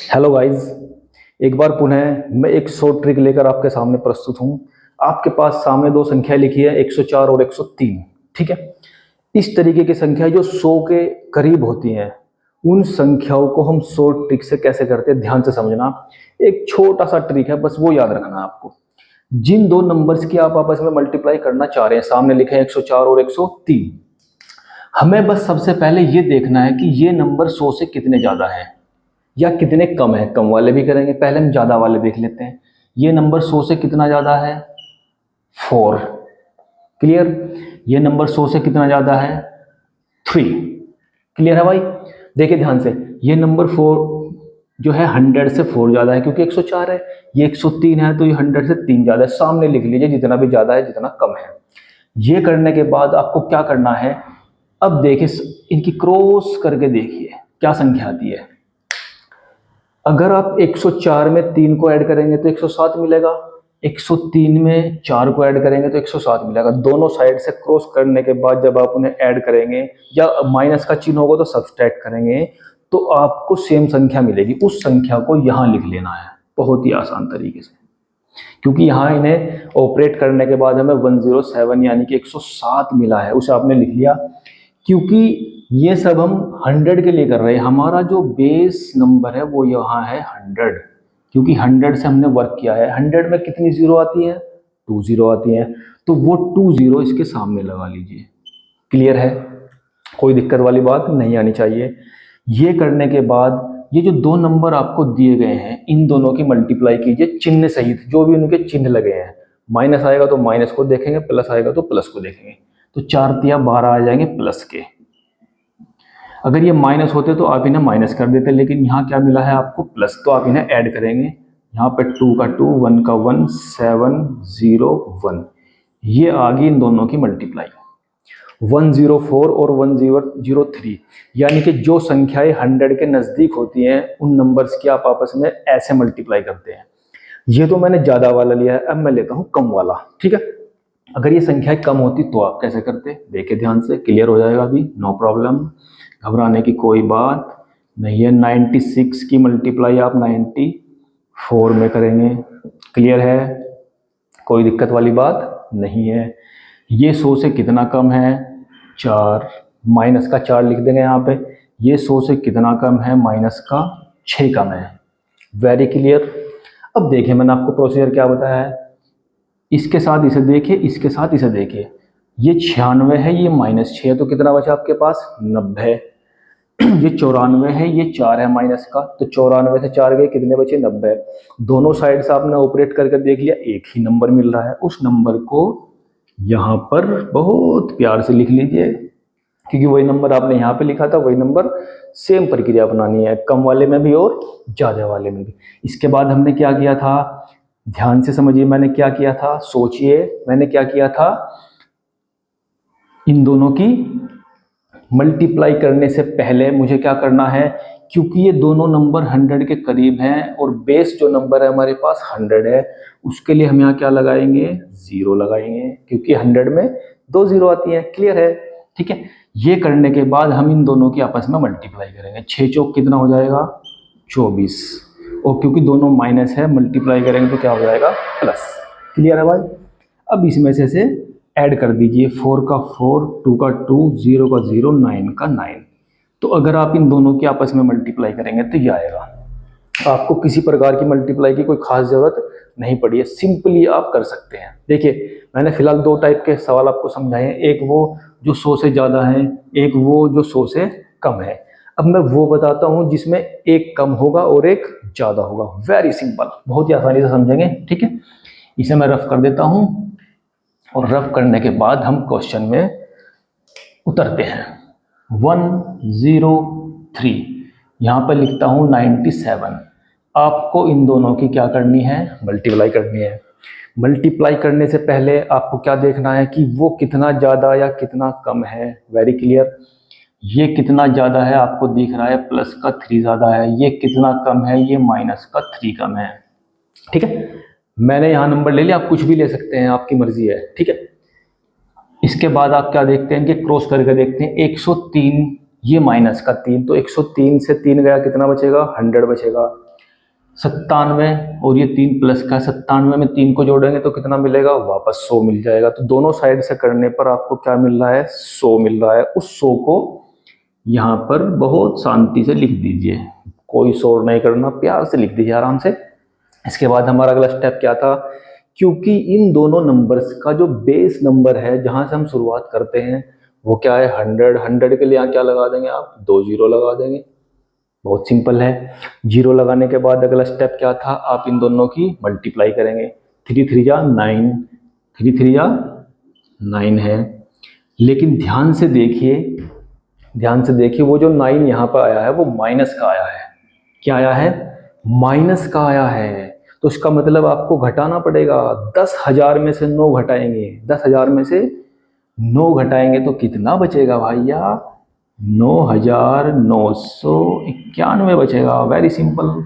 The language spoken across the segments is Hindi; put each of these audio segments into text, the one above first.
हेलो गाइस, एक बार पुनः मैं एक शॉर्ट ट्रिक लेकर आपके सामने प्रस्तुत हूं। आपके पास सामने दो संख्या लिखी है 104 और 103। ठीक है। इस तरीके की संख्या जो 100 के करीब होती हैं, उन संख्याओं को हम शॉर्ट ट्रिक से कैसे करते हैं ध्यान से समझना। एक छोटा सा ट्रिक है, बस वो याद रखना है आपको। जिन दो नंबर्स की आप आपस में मल्टीप्लाई करना चाह रहे हैं, सामने लिखे हैं 104 और 103। हमें बस सबसे पहले ये देखना है कि ये नंबर 100 से कितने ज्यादा है या कितने कम है। कम वाले भी करेंगे, पहले हम ज्यादा वाले देख लेते हैं। ये नंबर 100 से कितना ज्यादा है? 4। क्लियर। ये नंबर 100 से कितना ज्यादा है? 3। क्लियर है भाई? देखिए ध्यान से, ये नंबर 4 जो है 100 से 4 ज्यादा है क्योंकि 104 है। ये 103 है तो ये 100 से 3 ज्यादा है। सामने लिख लीजिए, जितना भी ज्यादा है जितना कम है। ये करने के बाद आपको क्या करना है, अब देखिए इनकी क्रॉस करके देखिए क्या संख्या आती है। अगर आप 104 में 3 को ऐड करेंगे तो 107 मिलेगा। 103 में 4 को ऐड करेंगे तो 107 मिलेगा। दोनों साइड से क्रॉस करने के बाद जब आप उन्हें ऐड करेंगे या माइनस का चिन्ह होगा तो सब्सट्रैक्ट करेंगे तो आपको सेम संख्या मिलेगी। उस संख्या को यहाँ लिख लेना है बहुत ही आसान तरीके से, क्योंकि यहाँ इन्हें ऑपरेट करने के बाद हमें 107 यानी कि 107 मिला है, उसे आपने लिख लिया। क्योंकि ये सब हम 100 के लिए कर रहे हैं, हमारा जो बेस नंबर है वो यहाँ है 100, क्योंकि 100 से हमने वर्क किया है। 100 में कितनी जीरो आती है? 2 जीरो आती है, तो वो 2 जीरो इसके सामने लगा लीजिए। क्लियर है? कोई दिक्कत वाली बात नहीं आनी चाहिए। ये करने के बाद ये जो दो नंबर आपको दिए गए हैं, इन दोनों की मल्टीप्लाई कीजिए चिन्ह सहित, जो भी उनके चिन्ह लगे हैं। माइनस आएगा तो माइनस को देखेंगे, प्लस आएगा तो प्लस को देखेंगे। तो 4 तिया 12 आ जाएंगे प्लस के। अगर ये माइनस होते तो आप इन्हें माइनस कर देते, लेकिन यहाँ क्या मिला है आपको? प्लस, तो आप इन्हें ऐड करेंगे। यहाँ पे 2 का 2, 1 का 1, 7 0 1। ये आ गई इन दोनों की मल्टीप्लाई 104 और 103। यानी कि जो संख्याएं 100 के नज़दीक होती हैं उन नंबर्स की आप आपस में ऐसे मल्टीप्लाई करते हैं। ये तो मैंने ज़्यादा वाला लिया है, अब मैं लेता हूँ कम वाला। ठीक है। अगर ये संख्याएं कम होती तो आप कैसे करते? देखिए ध्यान से, क्लियर हो जाएगा अभी, नो प्रॉब्लम, घबराने की कोई बात नहीं है। 96 की मल्टीप्लाई आप 94 में करेंगे। क्लियर है? कोई दिक्कत वाली बात नहीं है। ये 100 से कितना कम है? 4। माइनस का 4 लिख देंगे यहाँ पे। ये 100 से कितना कम है? माइनस का 6 कम है। Very clear. अब देखिए मैंने आपको प्रोसीजर क्या बताया है। इसके साथ इसे देखिए, इसके साथ इसे देखिए। ये 96 है, ये -6 है, तो कितना बचा आपके पास? 90। ये 94 है, ये 4 है माइनस का, तो 94 से 4 गए, कितने बचे? 90। दोनों साइड से आपने ऑपरेट करके देख लिया, एक ही नंबर मिल रहा है। उस नंबर को यहाँ पर बहुत प्यार से लिख लीजिए, क्योंकि वही नंबर आपने यहाँ पे लिखा था, वही नंबर सेम प्रक्रिया अपनानी है, कम वाले में भी और ज़्यादा वाले में भी। इसके बाद हमने क्या किया था, ध्यान से समझिए मैंने क्या किया था, सोचिए मैंने क्या किया था। इन दोनों की मल्टीप्लाई करने से पहले मुझे क्या करना है, क्योंकि ये दोनों नंबर 100 के करीब हैं और बेस जो नंबर है हमारे पास 100 है, उसके लिए हम यहाँ क्या लगाएंगे? 0 लगाएंगे, क्योंकि 100 में 2 जीरो आती हैं। क्लियर है? ठीक है। ये करने के बाद हम इन दोनों की आपस में मल्टीप्लाई करेंगे। 6 चौक कितना हो जाएगा? 24। और क्योंकि दोनों माइनस है, मल्टीप्लाई करेंगे तो क्या हो जाएगा? प्लस। क्लियर है भाई? अब इसमें से ऐड कर दीजिए, 4 का 4, 2 का 2, 0 का 0, 9 का 9। तो अगर आप इन दोनों की आपस में मल्टीप्लाई करेंगे तो ये आएगा। आपको किसी प्रकार की मल्टीप्लाई की कोई खास जरूरत नहीं पड़ी है, सिंपली आप कर सकते हैं। देखिए मैंने फिलहाल 2 टाइप के सवाल आपको समझाए हैं, एक वो जो 100 से ज़्यादा है, एक वो जो 100 से कम है। अब मैं वो बताता हूँ जिसमें एक कम होगा और एक ज़्यादा होगा। वेरी सिंपल, बहुत ही आसानी से समझेंगे। ठीक है। इसे मैं रफ कर देता हूँ और रफ करने के बाद हम क्वेश्चन में उतरते हैं। 103 यहाँ पर लिखता हूँ 97। आपको इन दोनों की क्या करनी है? मल्टीप्लाई करनी है। मल्टीप्लाई करने से पहले आपको क्या देखना है कि वो कितना ज़्यादा या कितना कम है। Very clear. ये कितना ज़्यादा है आपको दिख रहा है, प्लस का 3 ज़्यादा है। ये कितना कम है? ये माइनस का 3 कम है। ठीक है। मैंने यहाँ नंबर ले लिया, आप कुछ भी ले सकते हैं, आपकी मर्जी है। ठीक है। इसके बाद आप क्या देखते हैं कि क्रॉस करके देखते हैं। 103, ये माइनस का 3, तो 103 से 3 गया, कितना बचेगा? 100 बचेगा। 97 और ये 3 प्लस का 97 में 3 को जोड़ेंगे तो कितना मिलेगा, वापस 100 मिल जाएगा। तो दोनों साइड से करने पर आपको क्या मिल रहा है, 100 मिल रहा है। उस 100 को यहाँ पर बहुत शांति से लिख दीजिए, कोई शोर नहीं करना, प्यार से लिख दीजिए आराम से। इसके बाद हमारा अगला स्टेप क्या था, क्योंकि इन दोनों नंबर्स का जो बेस नंबर है जहाँ से हम शुरुआत करते हैं वो क्या है, 100। 100 के लिए यहाँ क्या लगा देंगे आप, 2 जीरो लगा देंगे, बहुत सिंपल है। जीरो लगाने के बाद अगला स्टेप क्या था, आप इन दोनों की मल्टीप्लाई करेंगे। 3 3 जा 9, 3 3 जा 9 है। लेकिन ध्यान से देखिए वो जो 9 यहाँ पर आया है वो माइनस का आया है। क्या आया है, माइनस का आया है। तो इसका मतलब आपको घटाना पड़ेगा। 10,000 में से 9 घटाएंगे, 10,000 में से 9 घटाएंगे तो कितना बचेगा भैया, 9,991 बचेगा। वेरी सिंपल,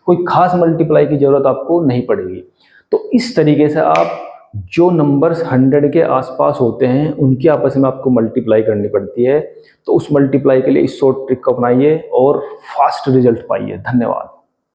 कोई खास मल्टीप्लाई की जरूरत आपको नहीं पड़ेगी। तो इस तरीके से आप जो नंबर्स 100 के आसपास होते हैं उनकी आपस में आपको मल्टीप्लाई करनी पड़ती है। तो उस मल्टीप्लाई के लिए इस शॉर्ट ट्रिक को अपनाइए और फास्ट रिजल्ट पाइए। धन्यवाद।